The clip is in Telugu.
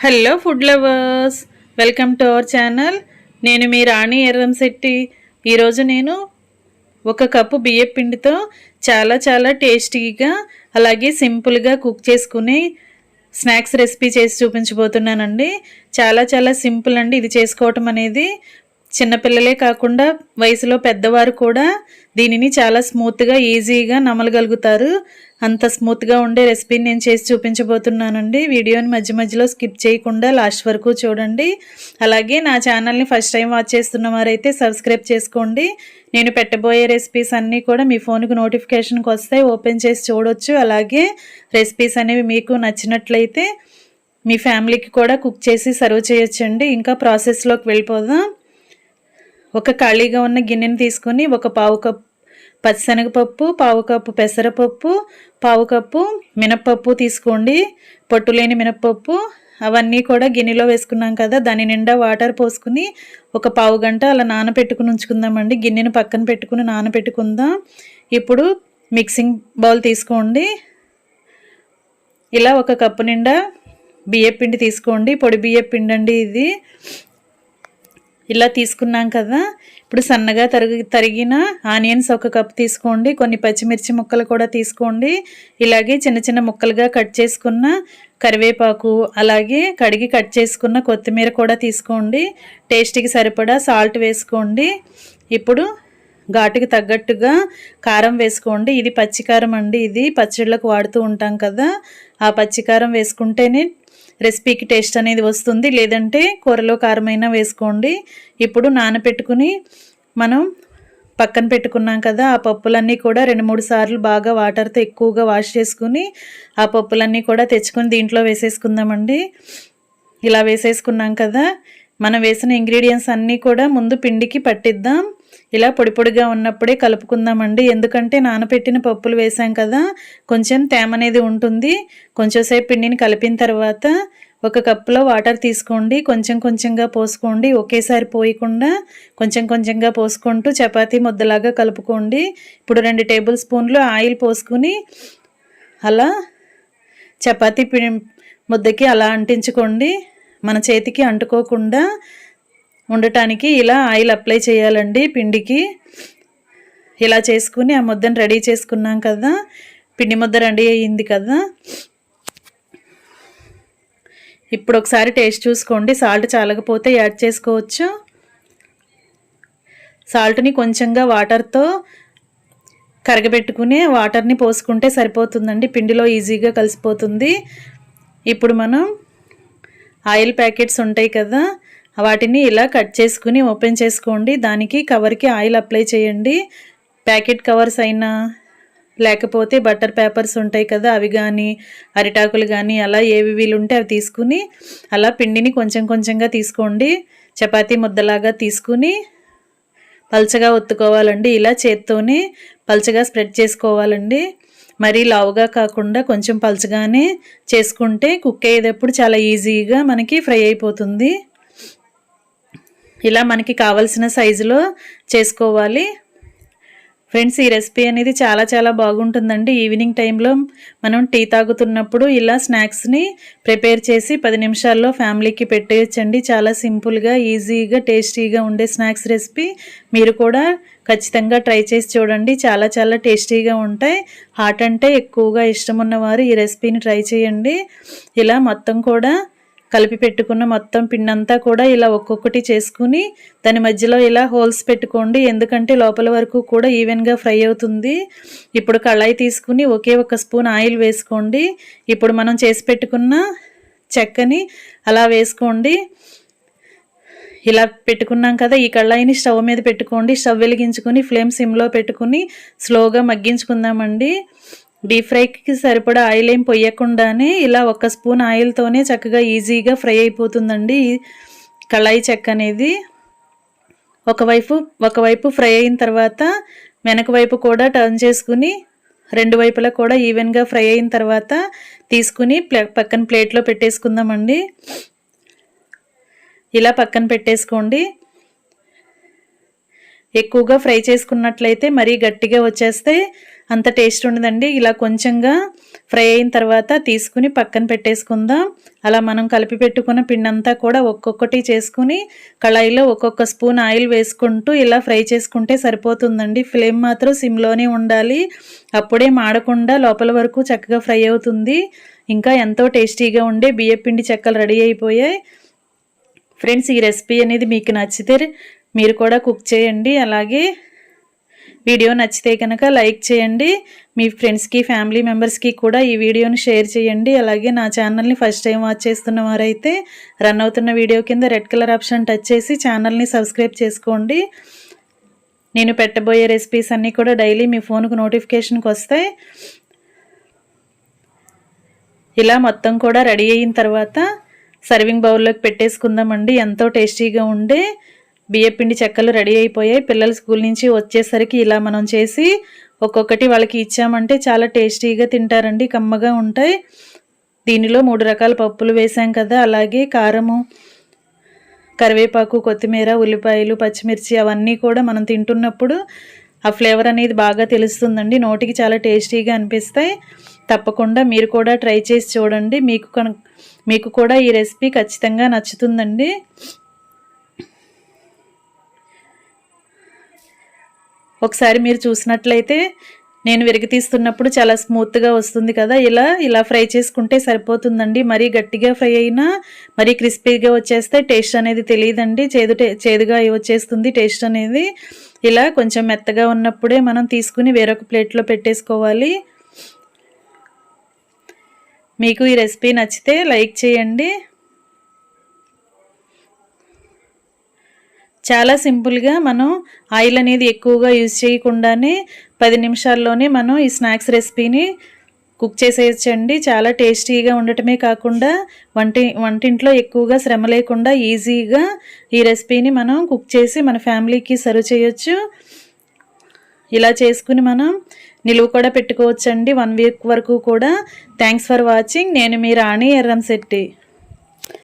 Hello food lovers, welcome to our channel. నేను మీ రాణి ఎర్రంశెట్టి. ఈరోజు నేను ఒక కప్పు బియ్యం పిండితో చాలా చాలా టేస్టీగా అలాగే సింపుల్గా కుక్ చేసుకుని స్నాక్స్ రెసిపీ చేసి చూపించబోతున్నానండి. చాలా చాలా సింపుల్ అండి ఇది చేసుకోవటం అనేది. చిన్నపిల్లలే కాకుండా వయసులో పెద్దవారు కూడా దీనిని చాలా స్మూత్గా ఈజీగా నమలగలుగుతారు. అంత స్మూత్గా ఉండే రెసిపీని నేను చేసి చూపించబోతున్నానండి. వీడియోని మధ్య మధ్యలో స్కిప్ చేయకుండా లాస్ట్ వరకు చూడండి. అలాగే నా ఛానల్ని ఫస్ట్ టైం వాచ్ చేస్తున్న వారైతే సబ్స్క్రైబ్ చేసుకోండి. నేను పెట్టబోయే రెసిపీస్ అన్నీ కూడా మీ ఫోన్కి నోటిఫికేషన్కి వస్తాయి, ఓపెన్ చేసి చూడొచ్చు. అలాగే రెసిపీస్ అనేవి మీకు నచ్చినట్లయితే మీ ఫ్యామిలీకి కూడా కుక్ చేసి సర్వ్ చేయొచ్చండి. ఇంకా ప్రాసెస్లోకి వెళ్ళిపోదాం. ఒక ఖాళీగా ఉన్న గిన్నెని తీసుకొని ఒక పావు కప్పు పచ్చిశనగపప్పు, పావు కప్పు పెసరపప్పు, పావు కప్పు మినప్పప్పు తీసుకోండి. పొట్టు లేని మినప్పప్పు. అవన్నీ కూడా గిన్నెలో వేసుకున్నాం కదా, దాని నిండా వాటర్ పోసుకుని ఒక పావు గంట అలా నానబెట్టుకుని ఉంచుకుందామండి. గిన్నెను పక్కన పెట్టుకుని నానబెట్టుకుందాం. ఇప్పుడు మిక్సింగ్ బౌల్ తీసుకోండి. ఇలా ఒక కప్పు నిండా బియ్యపిండి తీసుకోండి. పొడి బియ్యపిండి అండి ఇది. ఇలా తీసుకున్నాం కదా, ఇప్పుడు సన్నగా తరిగిన ఆనియన్స్ ఒక కప్ తీసుకోండి. కొన్ని పచ్చిమిర్చి ముక్కలు కూడా తీసుకోండి. ఇలాగే చిన్న చిన్న ముక్కలుగా కట్ చేసుకున్న కరివేపాకు, అలాగే కడిగి కట్ చేసుకున్న కొత్తిమీర కూడా తీసుకోండి. టేస్ట్కి సరిపడా సాల్ట్ వేసుకోండి. ఇప్పుడు ఘాటుకి తగ్గట్టుగా కారం వేసుకోండి. ఇది పచ్చికారం అండి. ఇది పచ్చళ్ళకు వాడుతూ ఉంటాం కదా, ఆ పచ్చికారం వేసుకుంటేనే రెసిపీకి టేస్ట్ అనేది వస్తుంది. లేదంటే కూరలో కారమైనా వేసుకోండి. ఇప్పుడు నానబెట్టుకుని మనం పక్కన పెట్టుకున్నాం కదా, ఆ పప్పులన్నీ కూడా 2-3 సార్లు బాగా వాటర్తో ఎక్కువగా వాష్ చేసుకుని ఆ పప్పులన్నీ కూడా తెచ్చుకొని దీంట్లో వేసేసుకుందామండి. ఇలా వేసేసుకున్నాం కదా, మనం వేసిన ఇంగ్రీడియంట్స్ అన్నీ కూడా ముందు పిండికి పట్టిద్దాం. ఇలా పొడి పొడిగా ఉన్నప్పుడే కలుపుకుందామండి. ఎందుకంటే నానబెట్టిన పప్పులు వేసాం కదా, కొంచెం తేమ అనేది ఉంటుంది. కొంచెంసేపు పిండిని కలిపిన తర్వాత ఒక కప్పులో వాటర్ తీసుకోండి. కొంచెం కొంచెంగా పోసుకోండి, ఒకేసారి పోయకుండా కొంచెం కొంచెంగా పోసుకుంటూ చపాతీ ముద్దలాగా కలుపుకోండి. ఇప్పుడు 2 టేబుల్ స్పూన్లు ఆయిల్ పోసుకుని అలా చపాతీ ముద్దకి అలా అంటించుకోండి. మన చేతికి అంటుకోకుండా ఉండటానికి ఇలా ఆయిల్ అప్లై చేయాలండి పిండికి. ఇలా చేసుకుని ఆ ముద్దను రెడీ చేసుకున్నాం కదా, పిండి ముద్ద రెడీ అయ్యింది కదా. ఇప్పుడు ఒకసారి టేస్ట్ చూసుకోండి. సాల్ట్ చాలకపోతే యాడ్ చేసుకోవచ్చు. సాల్ట్ని కొంచెంగా వాటర్తో కరగబెట్టుకుని వాటర్ని పోసుకుంటే సరిపోతుందండి. పిండిలో ఈజీగా కలిసిపోతుంది. ఇప్పుడు మనం ఆయిల్ ప్యాకెట్స్ ఉంటాయి కదా, వాటిని ఇలా కట్ చేసుకుని ఓపెన్ చేసుకోండి. దానికి కవర్కి ఆయిల్ అప్లై చేయండి. ప్యాకెట్ కవర్స్ అయినా లేకపోతే బటర్ పేపర్స్ ఉంటాయి కదా, అవి కానీ అరిటాకులు కానీ అలా ఏవి వీలుంటే అవి తీసుకుని అలా పిండిని కొంచెం కొంచెంగా తీసుకోండి. చపాతీ ముద్దలాగా తీసుకుని పల్చగా ఒత్తుకోవాలండి. ఇలా చేత్తోనే పల్చగా స్ప్రెడ్ చేసుకోవాలండి. మరీ లావుగా కాకుండా కొంచెం పల్చగానే చేసుకుంటే కుక్ అయ్యేటప్పుడు చాలా ఈజీగా మనకి ఫ్రై అయిపోతుంది. ఇలా మనకి కావలసిన సైజులో చేసుకోవాలి. ఫ్రెండ్స్, ఈ రెసిపీ అనేది చాలా చాలా బాగుంటుందండి. ఈవినింగ్ టైంలో మనం టీ తాగుతున్నప్పుడు ఇలా స్నాక్స్ని ప్రిపేర్ చేసి 10 నిమిషాల్లో ఫ్యామిలీకి పెట్టేయచ్చండి. చాలా సింపుల్గా ఈజీగా టేస్టీగా ఉండే స్నాక్స్ రెసిపీ. మీరు కూడా ఖచ్చితంగా ట్రై చేసి చూడండి. చాలా చాలా టేస్టీగా ఉంటాయి. హాట్ అంటే ఎక్కువగా ఇష్టం ఉన్నవారు ఈ రెసిపీని ట్రై చేయండి. ఇలా మొత్తం కూడా కలిపి పెట్టుకున్న మొత్తం పిండంతా కూడా ఇలా ఒక్కొక్కటి చేసుకుని దాని మధ్యలో ఇలా హోల్స్ పెట్టుకోండి. ఎందుకంటే లోపల వరకు కూడా ఈవెన్గా ఫ్రై అవుతుంది. ఇప్పుడు కళాయి తీసుకుని ఒకే ఒక స్పూన్ ఆయిల్ వేసుకోండి. ఇప్పుడు మనం చేసి పెట్టుకున్న చెక్కని అలా వేసుకోండి. ఇలా పెట్టుకున్నాం కదా, ఈ కళాయిని స్టవ్ మీద పెట్టుకోండి. స్టవ్ వెలిగించుకుని ఫ్లేమ్ సిమ్లో పెట్టుకుని స్లోగా మగ్గించుకుందామండి. డీప్ ఫ్రైకి సరిపడా ఆయిల్ ఏం పొయ్యకుండానే ఇలా 1 స్పూన్ ఆయిల్తోనే చక్కగా ఈజీగా ఫ్రై అయిపోతుందండి కళాయి చెక్క అనేది. ఒకవైపు ఫ్రై అయిన తర్వాత వెనక వైపు కూడా టర్న్ చేసుకుని 2 వైపులా కూడా ఈవెన్గా ఫ్రై అయిన తర్వాత తీసుకుని పక్కన ప్లేట్లో పెట్టేసుకుందామండి. ఇలా పక్కన పెట్టేసుకోండి. ఎక్కువగా ఫ్రై చేసుకున్నట్లయితే మరీ గట్టిగా వచ్చేస్తే అంత టేస్ట్ ఉండదండి. ఇలా కొంచెంగా ఫ్రై అయిన తర్వాత తీసుకుని పక్కన పెట్టేసుకుందాం. అలా మనం కలిపి పెట్టుకున్న పిండి అంతా కూడా ఒక్కొక్కటి చేసుకుని కళాయిలో ఒక్కొక్క స్పూన్ ఆయిల్ వేసుకుంటూ ఇలా ఫ్రై చేసుకుంటే సరిపోతుందండి. ఫ్లేమ్ మాత్రం సిమ్లోనే ఉండాలి. అప్పుడే మాడకుండా లోపల వరకు చక్కగా ఫ్రై అవుతుంది. ఇంకా ఎంతో టేస్టీగా ఉండే బియ్యపిండి చెక్కలు రెడీ అయిపోయాయి. ఫ్రెండ్స్, ఈ రెసిపీ అనేది మీకు నచ్చితే మీరు కూడా కుక్ చేయండి. అలాగే వీడియో నచ్చితే కనుక లైక్ చేయండి. మీ ఫ్రెండ్స్కి ఫ్యామిలీ మెంబర్స్కి కూడా ఈ వీడియోని షేర్ చేయండి. అలాగే నా ఛానల్ని ఫస్ట్ టైం వాచ్ చేస్తున్న వారైతే రన్ అవుతున్న వీడియో కింద రెడ్ కలర్ ఆప్షన్ టచ్ చేసి ఛానల్ని సబ్స్క్రైబ్ చేసుకోండి. నేను పెట్టబోయే రెసిపీస్ అన్నీ కూడా డైలీ మీ ఫోన్కు నోటిఫికేషన్కి వస్తాయి. ఇలా మొత్తం కూడా రెడీ అయిన తర్వాత సర్వింగ్ బౌల్లోకి పెట్టేసుకుందామండి. ఎంతో టేస్టీగా ఉండే బియ్యపిండి చెక్కలు రెడీ అయిపోయాయి. పిల్లలు స్కూల్ నుంచి వచ్చేసరికి ఇలా మనం చేసి ఒక్కొక్కటి వాళ్ళకి ఇచ్చామంటే చాలా టేస్టీగా తింటారండి. కమ్మగా ఉంటాయి. దీనిలో 3 రకాల పప్పులు వేసాం కదా, అలాగే కారము, కరివేపాకు, కొత్తిమీర, ఉల్లిపాయలు, పచ్చిమిర్చి అవన్నీ కూడా మనం తింటున్నప్పుడు ఆ ఫ్లేవర్ అనేది బాగా తెలుస్తుందండి. నోటికి చాలా టేస్టీగా అనిపిస్తాయి. తప్పకుండా మీరు కూడా ట్రై చేసి చూడండి. మీకు కూడా ఈ రెసిపీ ఖచ్చితంగా నచ్చుతుందండి. ఒకసారి మీరు చూసినట్లయితే నేను విరగతీస్తున్నప్పుడు చాలా స్మూత్గా వస్తుంది కదా. ఇలా ఫ్రై చేసుకుంటే సరిపోతుందండి. మరీ గట్టిగా ఫ్రై అయినా మరీ క్రిస్పీగా వచ్చేస్తే టేస్ట్ అనేది తెలియదండి. చేదుగా వచ్చేస్తుంది టేస్ట్ అనేది. ఇలా కొంచెం మెత్తగా ఉన్నప్పుడే మనం తీసుకుని వేరొక ప్లేట్లో పెట్టేసుకోవాలి. మీకు ఈ రెసిపీ నచ్చితే లైక్ చేయండి. చాలా సింపుల్గా మనం ఆయిల్ అనేది ఎక్కువగా యూజ్ చేయకుండానే 10 నిమిషాల్లోనే మనం ఈ స్నాక్స్ రెసిపీని కుక్ చేసేయచ్చండి. చాలా టేస్టీగా ఉండటమే కాకుండా వంటింట్లో ఎక్కువగా శ్రమ లేకుండా ఈజీగా ఈ రెసిపీని మనం కుక్ చేసి మన ఫ్యామిలీకి సర్వ్ చేయొచ్చు. ఇలా చేసుకుని మనం నిలువ కూడా పెట్టుకోవచ్చండి 1 వీక్ వరకు కూడా. Thanks for watching. నేను మీ రాణి ఎర్రంశెట్టి.